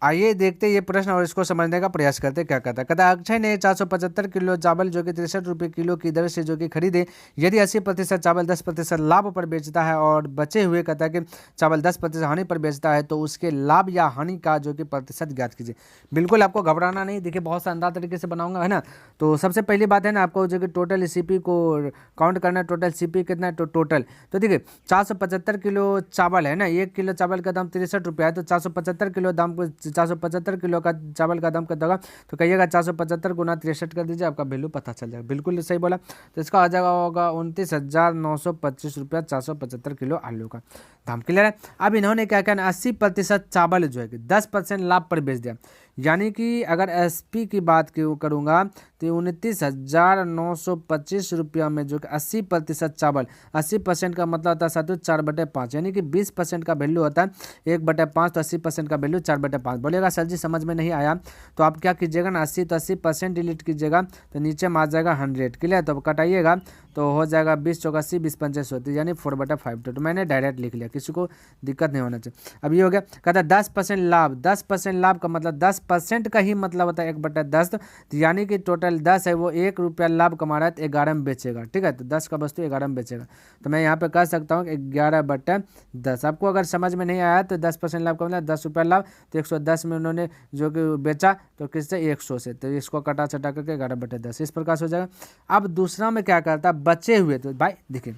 आइए देखते हैं ये प्रश्न और इसको समझने का प्रयास करते क्या कहता है। कहता अक्षय ने 475 किलो चावल जो कि 63 रुपये किलो की दर से जो कि खरीदे, यदि 80% चावल 10% लाभ पर बेचता है और बचे हुए कहता है कि चावल 10% हानि पर बेचता है, तो उसके लाभ या हानि का जो कि प्रतिशत ज्ञात कीजिए। बिल्कुल आपको घबराना नहीं, देखिए बहुत शानदार तरीके से बनाऊंगा, है ना। तो सबसे पहली बात है ना, आपको जो कि टोटल सीपी को काउंट करना है। टोटल सीपी कितना है, तो टोटल तो देखिए 475 किलो चावल है ना, 1 किलो चावल का दाम 63 रुपया है, तो 475 किलो दाम 475 किलो का चावल का दाम कितना होगा, तो कहिएगा 475 गुना 63 कर दीजिए, आपका वैल्यू पता चल जाएगा। बिल्कुल सही बोला। तो इसका आ जाएगा होगा 29,925 रुपया 475 किलो आलू का दाम। क्लियर है। अब इन्होंने क्या कहना, 80% चावल जो है कि 10% लाभ पर बेच दिया, यानी कि अगर एसपी की बात करूंगा तो 29,925 रुपया में जो कि 80% चावल, 80% का मतलब होता है साथियों 4/5, यानी कि 20% का वैल्यू होता है 1/5, तो 80% का वैल्यू 4/5। बोलिएगा सर जी समझ में नहीं आया, तो आप क्या कीजिएगा ना, 80 तो 80% डिलीट कीजिएगा, तो नीचे में आ जाएगा 100। क्लियर, तो कटाइएगा तो हो जाएगा 20 चौका 80, 20 पंचे 100, यानी 4/5। तो मैंने डायरेक्ट लिख लिया, किसी को दिक्कत नहीं होना चाहिए। अब ये हो गया। कहता है 10% लाभ, 10% लाभ का मतलब 10% का ही मतलब होता है 1/10, तो यानी कि टोटल 10 है, वो 1 रुपया लाभ कमा रहा है तो 11 में बेचेगा। ठीक है, तो 10 का वस्तु 11 में बेचेगा, तो मैं यहाँ पे कह सकता हूँ 11/10। आपको अगर समझ में नहीं आया तो 10% लाभ का मतलब 10 रुपया लाभ, तो 110 में उन्होंने जो कि बेचा तो किससे, 100 से, तो इसको कटा चटा करके 11/10 इस प्रकार से हो जाएगा। अब दूसरा में क्या करता है, बचे हुए, तो भाई देखिए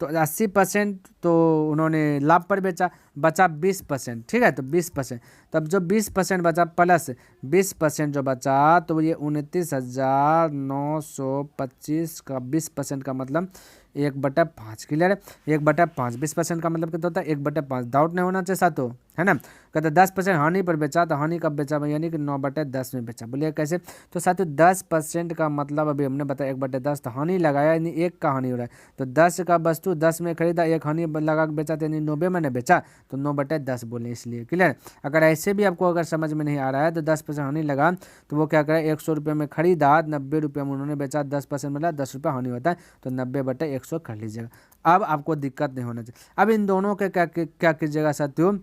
तो 80% तो उन्होंने लाभ पर बेचा, बचा 20%। ठीक है, तो 20%, तब जो 20% बचा प्लस 20% जो बचा, तो ये 29,925 का 20% का मतलब 1/5। क्लियर है, 1/5, 20% का मतलब कितना होता है 1/5। डाउट नहीं होना चाहिए साथों, है ना। कहते 10% हानि पर बेचा, तो हानि कब बेचा, यानी कि 9/10 में बेचा। बोलिए कैसे, तो साथियों 10% का मतलब अभी हमने बताया 1/10, तो हानि लगाया यानी 1 का हानि हो रहा है, तो 10 का वस्तु 10 में खरीदा, 1 हानि लगा के बेचा, तो यानी 90 में बेचा, तो 9/10 बोले इसलिए। क्लियर, अगर ऐसे भी आपको अगर समझ में नहीं आ रहा है, तो 10% हानि लगा, तो वो क्या करे, 100 रुपये में खरीदा, 90 रुपये में उन्होंने बेचा, 10% मिला, 10 रुपये हानि होता है, तो 90/100 कर लीजिएगा। अब आपको दिक्कत नहीं होना चाहिए। अब इन दोनों के क्या कीजिएगा साथियों,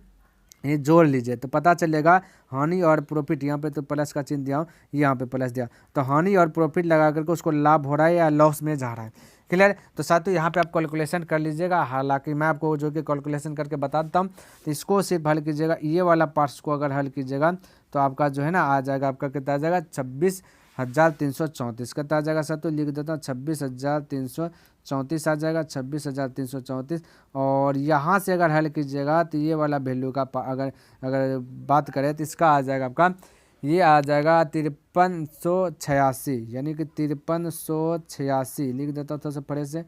ये जोड़ लीजिए, तो पता चलेगा हानि और प्रॉफिट, यहाँ पे तो प्लस का चिन्ह दिया हूँ, यहाँ पे प्लस दिया, तो हानि और प्रॉफिट लगा करके उसको लाभ हो रहा है या लॉस में जा रहा है। क्लियर, तो साथियों यहाँ पे आप कैलकुलेशन कर लीजिएगा, हालांकि मैं आपको जो कि कैलकुलेशन करके बता देता हूँ, तो इसको सिर्फ हल कीजिएगा, ये वाला पार्ट्स को अगर हल कीजिएगा तो आपका जो है ना आ जाएगा, आपका कितना आ जाएगा 26,334 कितना आ जाएगा साथियों, लिख देता हूँ 26,334 आ जाएगा, 26,334। और यहाँ से अगर हल कीजिएगा तो ये वाला वैल्यू का अगर अगर बात करें तो इसका आ जाएगा आपका, ये आ जाएगा 5386, यानी कि 5386 लिख देता हूँ थोड़ा सा परे से,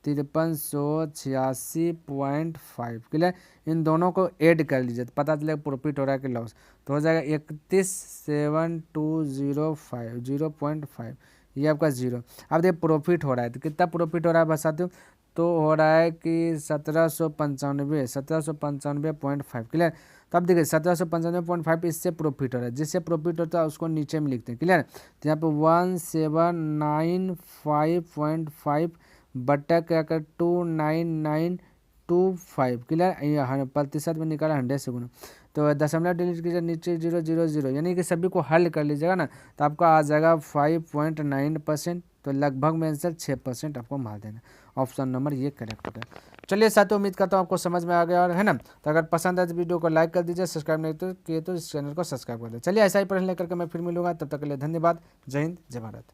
5386.5। क्लियर, इन दोनों को ऐड कर लीजिए तो पता चलेगा प्रॉफिट हो रहा है कि लॉस, तो हो जाएगा 31,7205 0.5, ये आपका जीरो। अब देखिए प्रॉफिट हो रहा है, तो कितना प्रॉफिट हो रहा है बस साथियों, तो हो रहा है कि 1795.5। क्लियर, तब देखिए 1795.5 इससे प्रॉफिट हो रहा है, जिससे प्रॉफिट होता है उसको नीचे में लिखते हैं। क्लियर, तो यहाँ पे 1795.5 बटा क्या कर 29925। क्लियर, यहाँ प्रतिशत में निकाला 100 से गुना, तो दशमलव डिलीट कीजिए, नीचे 000, यानी कि सभी को हल कर लीजिएगा ना, तो आपका आ जाएगा 5.9%, तो लगभग में आंसर 6% आपको मार देना, ऑप्शन नंबर ये करेक्ट होता है। चलिए साथियों, उम्मीद करता हूँ आपको समझ में आ गया और है ना, तो अगर पसंद आए तो वीडियो को लाइक कर दीजिए, सब्सक्राइब नहीं तो किए तो इस चैनल को सब्सक्राइब कर दीजिए। चलिए ऐसा ही प्रश्न लेकर के मैं फिर मिलूंगा, तब तक के लिए धन्यवाद। जय हिंद, जय भारत।